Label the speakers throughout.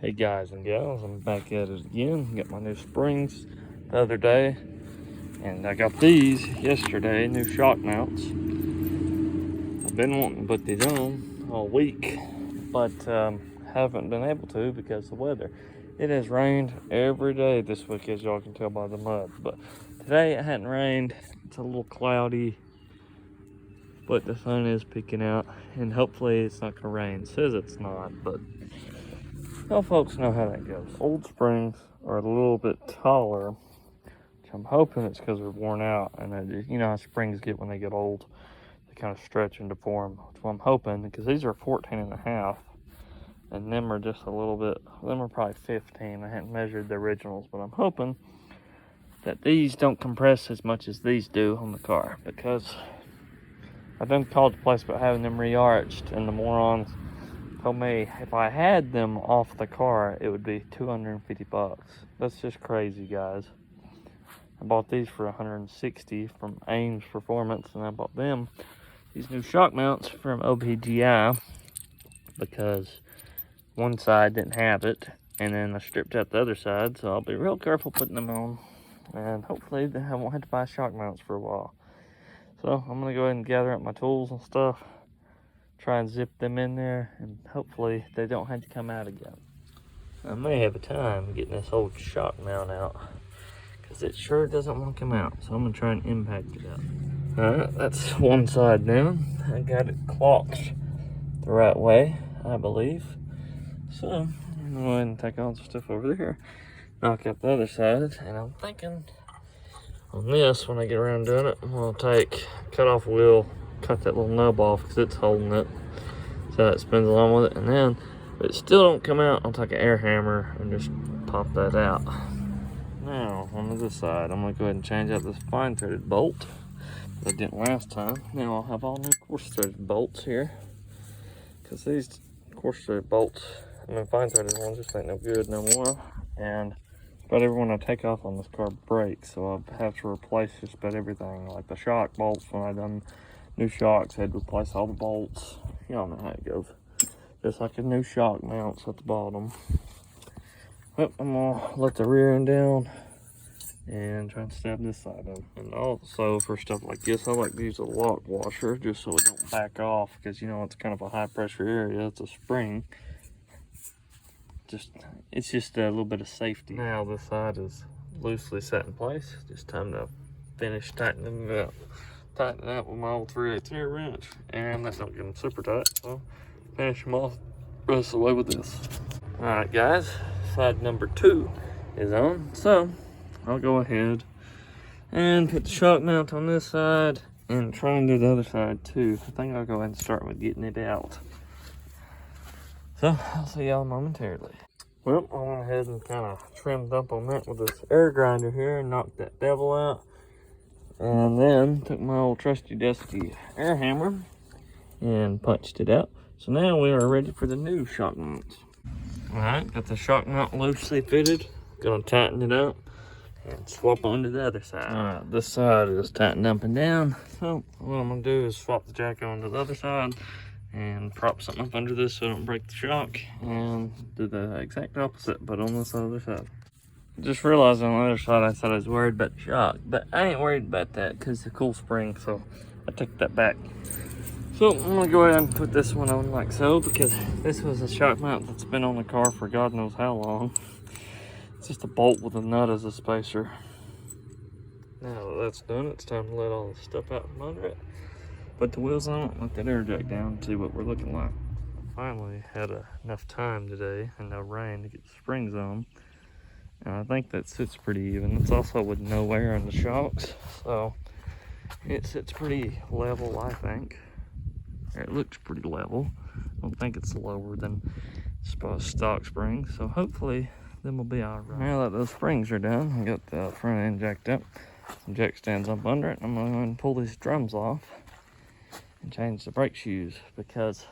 Speaker 1: Hey guys and gals, I'm back at it again. Got my new springs the other day, and I got these yesterday, new shock mounts. I've been wanting to put these on all week, but haven't been able to because of the weather. It has rained every day this week, as y'all can tell by the mud, but today it hadn't rained. It's a little cloudy, but the sun is peeking out, and hopefully it's not gonna rain. It says it's not, but y'all folks know how that goes. Old springs are a little bit taller, which I'm hoping it's because they're worn out. And you know how springs get when they get old. They kind of stretch and deform. That's what I'm hoping, because these are 14 and a half. And them are just a little bit, them are probably 15. I hadn't measured the originals, but I'm hoping that these don't compress as much as these do on the car. Because I've done called the place about having them re-arched, and the morons told me if I had them off the car, it would be 250 bucks. That's just crazy, guys. I bought these for 160 from Ames Performance, and I bought them these new shock mounts from OPGI because one side didn't have it, and then I stripped out the other side, so I'll be real careful putting them on, and hopefully I won't have to buy shock mounts for a while. So I'm gonna go ahead and gather up my tools and stuff, try and zip them in there, and hopefully they don't have to come out again. I may have a time getting this old shock mount out, because it sure doesn't want to come out, so I'm going to try and impact it out. Alright, that's one side down. I got it clocked the right way, I believe. So I'm going to go ahead and take all the stuff over there, knock out the other side, and I'm thinking on this, when I get around doing it, I'm going to cut off wheel, cut that little nub off because it's holding it, so it spins along with it, and then if it still don't come out, I'll take an air hammer and just pop that out. Now on the other side, I'm going to go ahead and change out this fine threaded bolt that didn't last time. Now I'll have all new coarse threaded bolts here, because these coarse threaded bolts, fine threaded ones, just ain't no good no more, and about everyone I take off on this car breaks, so I'll have to replace just about everything, like the shock bolts. When I done new shocks, I had to replace all the bolts. Y'all know how it goes. Just like a new shock mounts at the bottom. Well, I'm gonna let the rear end down and try and stab this side up. And also for stuff like this, I like to use a lock washer just so it don't back off, because you know it's kind of a high pressure area. It's a spring. It's just a little bit of safety. Now this side is loosely set in place. Just time to finish tightening it up. Tighten it up with my old 3/8 wrench, and that don't get them super tight, so finish them off the rest of the way with this. All right, guys, side number 2 is on, so I'll go ahead and put the shock mount on this side and try and do the other side too. I think I'll go ahead and start with getting it out. So I'll see y'all momentarily. Well, I went ahead and kind of trimmed up on that with this air grinder here and knocked that devil out. And then took my old trusty dusty air hammer and punched it out. So now we are ready for the new shock mounts. Alright, got the shock mount loosely fitted. Gonna tighten it up and swap onto the other side. Alright, this side is tightened up and down. So what I'm gonna do is swap the jack onto the other side and prop something up under this so I don't break the shock, and do the exact opposite but on this other side. Just realized on the other side I said I was worried about the shock, but I ain't worried about that because it's a cool spring, so I took that back. So I'm gonna go ahead and put this one on like so, because this was a shock mount that's been on the car for God knows how long. It's just a bolt with a nut as a spacer. Now that that's done, it's time to let all the stuff out from under it. Put the wheels on it, let that air jack down, and see what we're looking like. Finally had enough time today and no rain to get the springs on. And I think that sits pretty even. It's also with no air in the shocks, so it sits pretty level, I think. It looks pretty level. I don't think it's lower than stock springs, so hopefully them will be all right. Now that those springs are done, I got the front end jacked up. Some jack stands up under it, and I'm going to go ahead and pull these drums off and change the brake shoes, because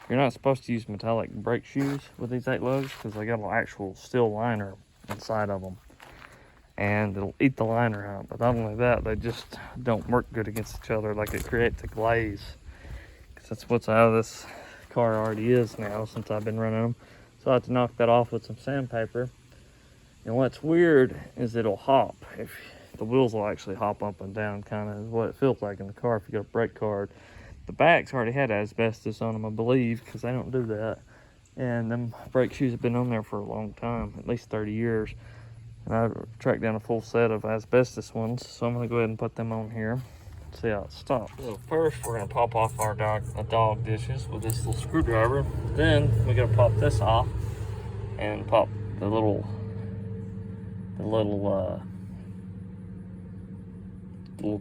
Speaker 1: you're not supposed to use metallic brake shoes with these 8 lugs because they got an actual steel liner inside of them, and it'll eat the liner out. But not only that, they just don't work good against each other. Like, it creates a glaze, because that's what's out of this car already is now since I've been running them. So So I have to knock that off with some sandpaper. And what's weird is it'll hop. If the wheels will actually hop up and down, kind of is what it feels like in the car if you got a brake card. The backs already had asbestos on them, I believe, because they don't do that. And them brake shoes have been on there for a long time, at least 30 years. And I tracked down a full set of asbestos ones, so I'm gonna go ahead and put them on here. See how it stops. So first we're gonna pop off our dog dishes with this little screwdriver. Then we're gonna pop this off and pop the little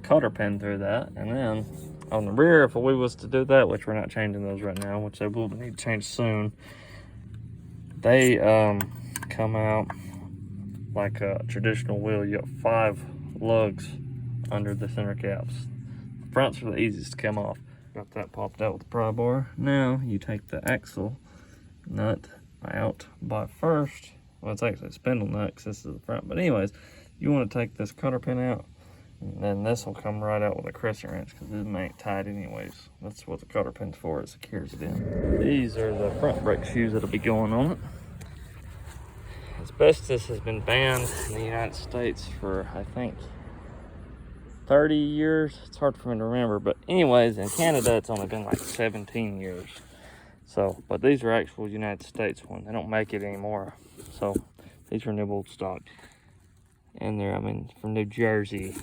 Speaker 1: cutter pin through that. And then on the rear, if we was to do that, which we're not changing those right now, which they will need to change soon, they come out like a traditional wheel. You got 5 lugs under the center caps. The fronts are the easiest to come off. Got that popped out with the pry bar. Now you take the axle nut out by first. Well, it's actually a spindle nut because this is the front. But anyways, you want to take this cutter pin out, and then this will come right out with a crescent wrench because this ain't tight anyways. That's what the cutter pin's for. It secures it in. These are the front brake shoes that'll be going on it. Asbestos has been banned in the United States for, I think, 30 years. It's hard for me to remember, but anyways, in Canada it's only been like 17 years. So, but these are actual United States ones. They don't make it anymore. So these are new old stock. And they're, I mean, from New Jersey.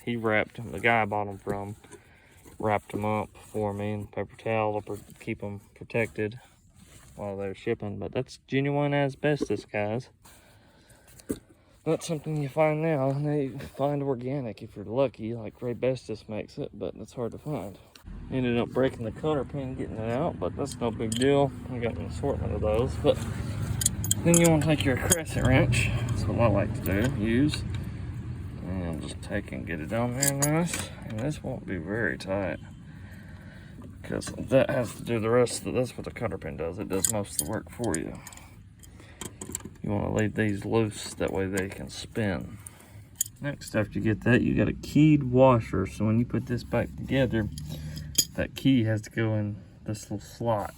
Speaker 1: He wrapped them, the guy I bought them from, wrapped them up for me in paper towel to keep them protected while they're shipping. But that's genuine asbestos, guys. Not something you find now. They find organic if you're lucky, like Asbestos makes it, but it's hard to find. Ended up breaking the cutter pin getting it out, but that's no big deal. I got an assortment of those. But then you want to take your crescent wrench. That's what I like to do, use. And just take and get it down there nice. And this won't be very tight, because that has to do the rest of that's what the cutter pin does. It does most of the work for you. You want to leave these loose, that way they can spin. Next, after you get that, you got a keyed washer. So when you put this back together, that key has to go in this little slot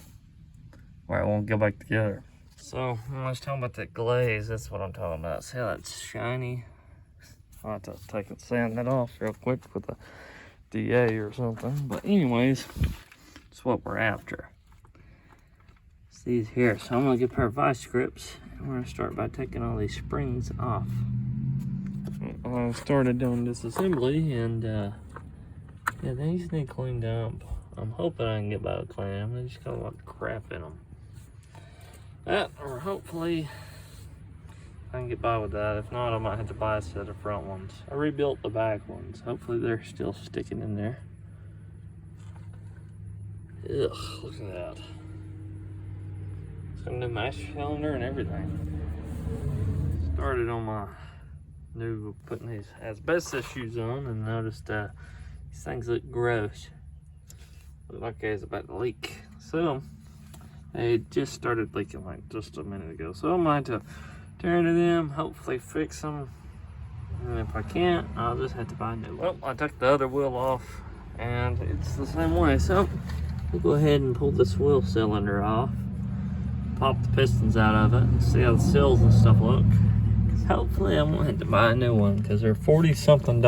Speaker 1: where it won't go back together. So when I was talking about that glaze, that's what I'm talking about. See how that's shiny? I'll have to take and sand that off real quick with a DA or something. But anyways, that's what we're after. It's these here. So I'm gonna get a pair of vice grips. We're gonna start by taking all these springs off. I started doing disassembly, and yeah, these need cleaned up. I'm hoping I can get by with cleaning them. They just got a lot of crap in them. That, or hopefully I can get by with that. If not, I might have to buy a set of front ones. I rebuilt the back ones. Hopefully they're still sticking in there. Ugh, look at that. It's got a new master cylinder and everything. Started on my new putting these asbestos shoes on and noticed these things look gross. Look like it's about to leak. So they just started leaking like just a minute ago. So I might have to turn to them, hopefully fix them. And if I can't, I'll just have to buy a new one. Well, I took the other wheel off and it's the same way. So we'll go ahead and pull this wheel cylinder off, pop the pistons out of it, and see how the seals and stuff look. Because hopefully I won't have to buy a new one, because they're $40-something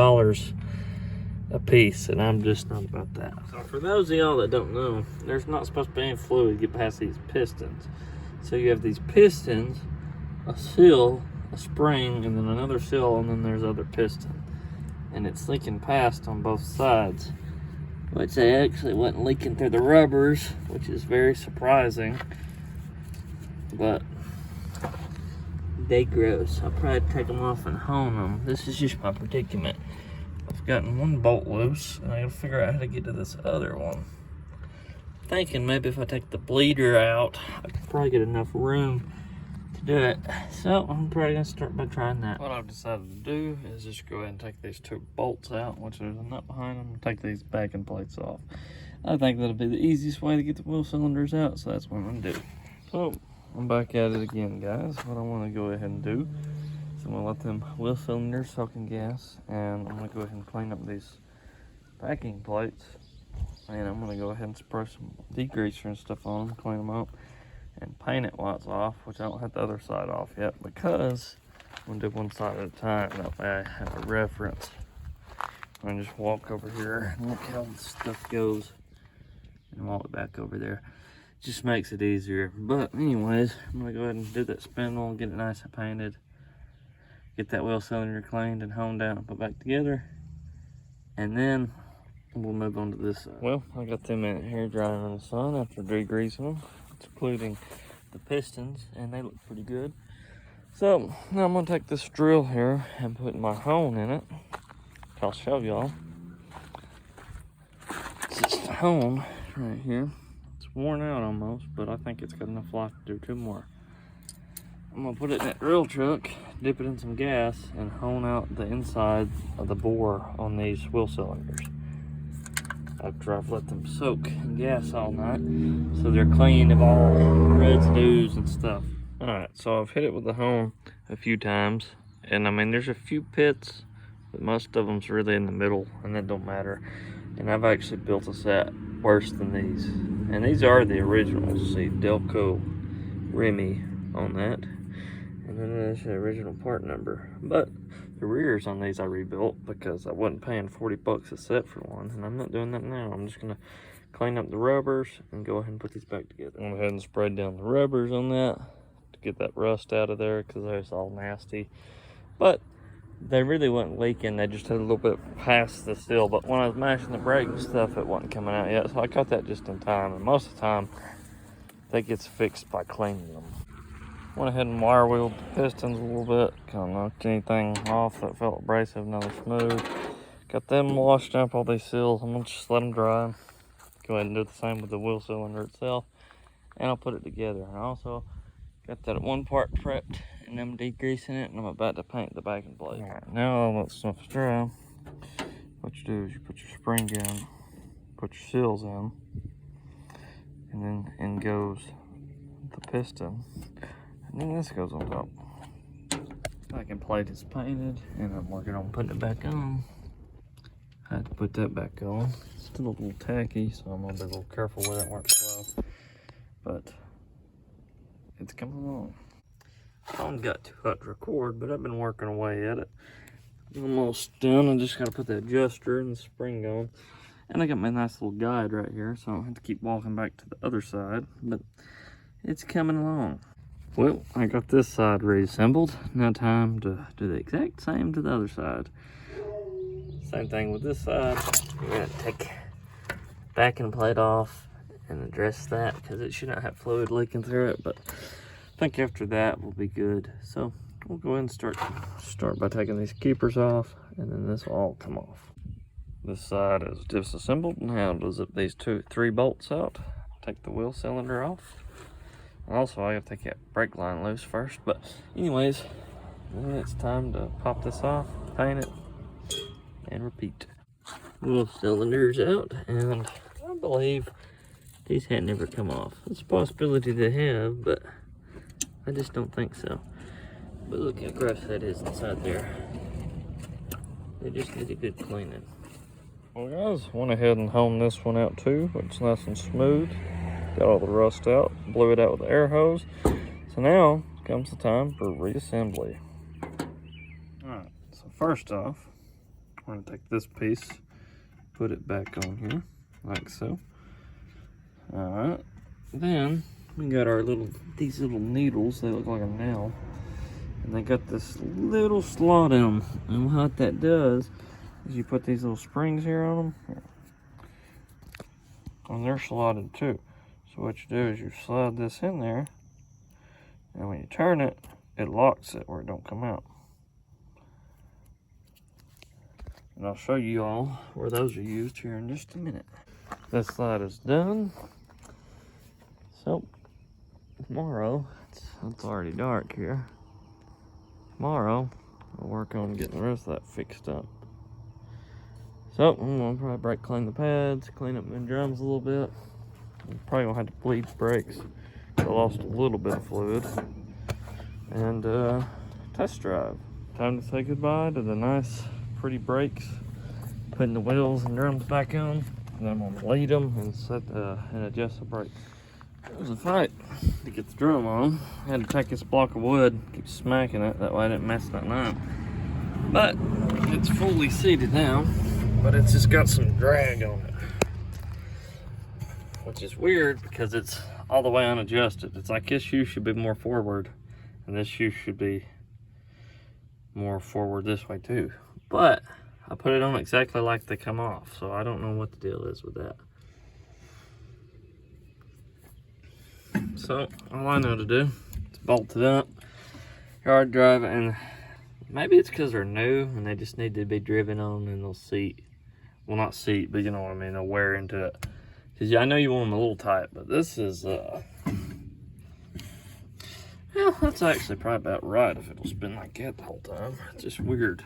Speaker 1: a piece, and I'm just not about that. So for those of y'all that don't know, there's not supposed to be any fluid to get past these pistons. So you have these pistons, a seal, a spring, and then another seal, and then there's other piston. And it's leaking past on both sides, which they actually wasn't leaking through the rubbers, which is very surprising. But they gross. I'll probably take them off and hone them. This is just my predicament. I've gotten one bolt loose, and I gotta figure out how to get to this other one. Thinking maybe if I take the bleeder out, I could probably get enough room to do it. So I'm probably gonna start by trying that. What I've decided to do is just go ahead and take these 2 bolts out, which there's a nut behind them, and take these backing plates off. I think that'll be the easiest way to get the wheel cylinders out, so that's what I'm gonna do. So I'm back at it again, guys. What I want to go ahead and do is I'm going to let them wheel cylinders soak in gas, and I'm going to go ahead and clean up these packing plates, and I'm going to go ahead and spray some degreaser and stuff on them, clean them up, and paint it while it's off, which I don't have the other side off yet because I'm gonna do one side at a time. That way I have a reference. I just walk over here and look how the stuff goes and walk back over there. Just makes it easier. But anyways, I'm gonna go ahead and do that spindle, get it nice and painted, get that wheel cylinder cleaned and honed down and put back together, and then we'll move on to this side. Well, I got them in here drying in the sun after degreasing them, including the pistons, and they look pretty good. So now I'm gonna take this drill here and put my hone in it. I'll show y'all. It's this hone right here. It's worn out almost, but I think it's got enough life to do 2 more. I'm gonna put it in that drill truck, dip it in some gas, and hone out the inside of the bore on these wheel cylinders. After I've let them soak in gas all night, so they're clean of all residues and stuff. Alright, so I've hit it with the hone a few times, and I mean there's a few pits, but most of them's really in the middle, and that don't matter. And I've actually built a set worse than these. And these are the originals. See, Delco Remy on that. And then there's the original part number. But the rears on these I rebuilt because I wasn't paying 40 bucks a set for one. And I'm not doing that now. I'm just gonna clean up the rubbers and go ahead and put these back together. I'm gonna go ahead and spray down the rubbers on that to get that rust out of there because they're all nasty. But they really wasn't leaking, they just had a little bit past the seal, but when I was mashing the brake and stuff, it wasn't coming out yet, so I caught that just in time, and most of the time, that gets fixed by cleaning them. Went ahead and wire wheeled the pistons a little bit, kind of knocked anything off that felt abrasive, now they're smooth. Got them washed up, all these seals, I'm gonna just let them dry. Go ahead and do the same with the wheel cylinder itself, and I'll put it together. And also, got that one part prepped, and I'm degreasing it, and I'm about to paint the backing plate. All right, now all that stuff's dry. What you do is you put your spring in, put your seals in, and then in goes the piston, and then this goes on top. Backing plate is painted, and I'm working on putting it back on. I had to put that back on. It's still a little tacky, so I'm gonna be a little careful with it, work slow. But it's coming along. Phone got too hot to record, but I've been working away at it. Almost done. I just got to put the adjuster and the spring on. And I got my nice little guide right here, so I don't have to keep walking back to the other side. But it's coming along. Well, I got this side reassembled. Now time to do the exact same to the other side. Same thing with this side. We're going to take backing plate off and address that because it should not have fluid leaking through it, but I think after that we'll be good. So we'll go ahead and start by taking these keepers off, and then this will all come off. This side is disassembled. Now to zip these 3 bolts out, take the wheel cylinder off. Also, I have to take that brake line loose first, but anyways, then it's time to pop this off, paint it, and repeat. Wheel cylinder's out, and I believe these had never come off. It's a possibility they have, but I just don't think so. But look how gross that is inside there. They just need a good cleaning. Well guys, went ahead and honed this one out too. It's nice and smooth. Got all the rust out, blew it out with the air hose. So now comes the time for reassembly. Alright, so first off, we're gonna take this piece, put it back on here, like so. Alright, then we got our these little needles. They look like a nail, and they got this little slot in them. And what that does is you put these little springs here on them, and they're slotted too. So what you do is you slide this in there, and when you turn it, it locks it where it don't come out. And I'll show you all where those are used here in just a minute. This side is done. So tomorrow, it's already dark here. Tomorrow, I'll work on getting the rest of that fixed up. So I'm gonna probably brake clean the pads, clean up my drums a little bit. I'm probably gonna have to bleed the brakes. I lost a little bit of fluid. And test drive. Time to say goodbye to the nice, pretty brakes. Putting the wheels and drums back on. And then I'm gonna bleed them and set and adjust the brakes. It was a fight to get the drum on. I had to take this block of wood, keep smacking it, that way I didn't mess nothing up. But it's fully seated now, but it's just got some drag on it. Which is weird because it's all the way unadjusted. It's like this shoe should be more forward, and this shoe should be more forward this way too. But I put it on exactly like they come off, so I don't know what the deal is with that. So all I know to do is bolt it up, yard drive it, and maybe it's because they're new and they just need to be driven on and they'll seat. Well, not seat, but you know what I mean, they'll wear into it. Because I know you want them a little tight, but this is, well, that's actually probably about right if it'll spin like that the whole time. It's just weird.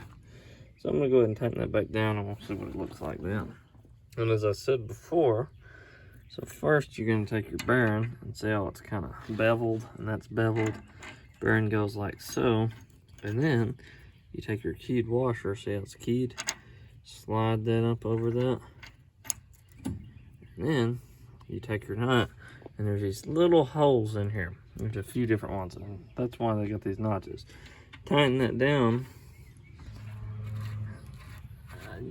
Speaker 1: So I'm going to go ahead and tighten that back down and we'll see what it looks like then. And as I said before, so first you're going to take your bearing and see how it's kind of beveled, and that's beveled. Bearing goes like so. And then you take your keyed washer, see how it's keyed? Slide that up over that. And then you take your nut, and there's these little holes in here. There's a few different ones, and that's why they got these notches. Tighten that down.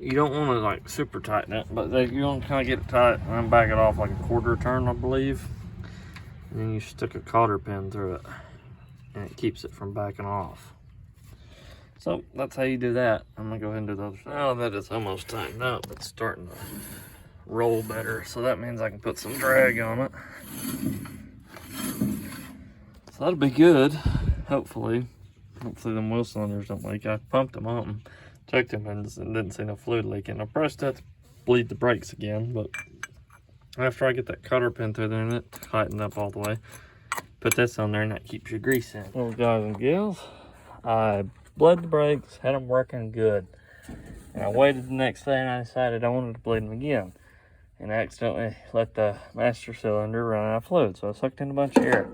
Speaker 1: You don't want to like super tighten it, but you want to kind of get it tight and then back it off like a quarter turn, I believe. And then you stick a cotter pin through it, and it keeps it from backing off. So that's how you do that. I'm gonna go ahead and do the other side. Now that it's almost tightened up, it's starting to roll better, so that means I can put some drag on it. So that'll be good, hopefully. Hopefully them wheel cylinders don't leak. I pumped them up and checked them and didn't see no fluid leaking. I probably still have to bleed the brakes again, but after I get that cotter pin through there and it tightened up all the way, put this on there and that keeps your grease in. Well, guys and gals, I bled the brakes, had them working good. And I waited the next day and I decided I wanted to bleed them again. And I accidentally let the master cylinder run out of fluid, so I sucked in a bunch of air.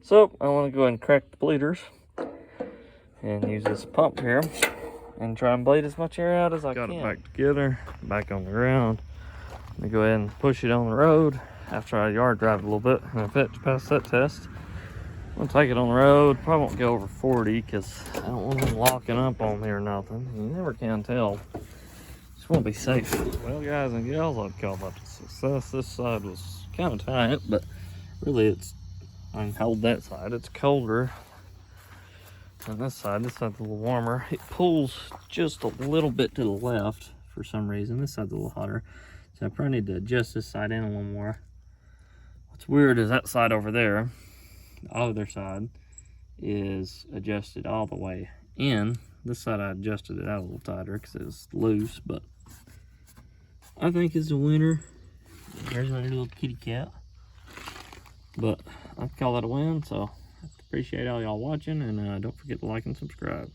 Speaker 1: So I want to go ahead and crack the bleeders and use this pump here and try and bleed as much air out as I can. Got it back together, back on the ground. I'm gonna go ahead and push it on the road after I yard drive a little bit. And if it passes that test, I'm gonna take it on the road. Probably won't go over 40 because I don't want them locking up on me or nothing. You never can tell. Just won't be safe. Well, guys and gals, I'd call that a success. This side was kind of tight, but really I can hold that side. It's colder than this side's a little warmer. It pulls just a little bit to the left for some reason. This side's a little hotter. So I probably need to adjust this side in a little more. What's weird is that side over there, the other side, is adjusted all the way in. This side I adjusted it out a little tighter because it's loose, but I think it's a winner. There's our little kitty cat. But I'd call that a win, so I appreciate all y'all watching, and don't forget to like and subscribe.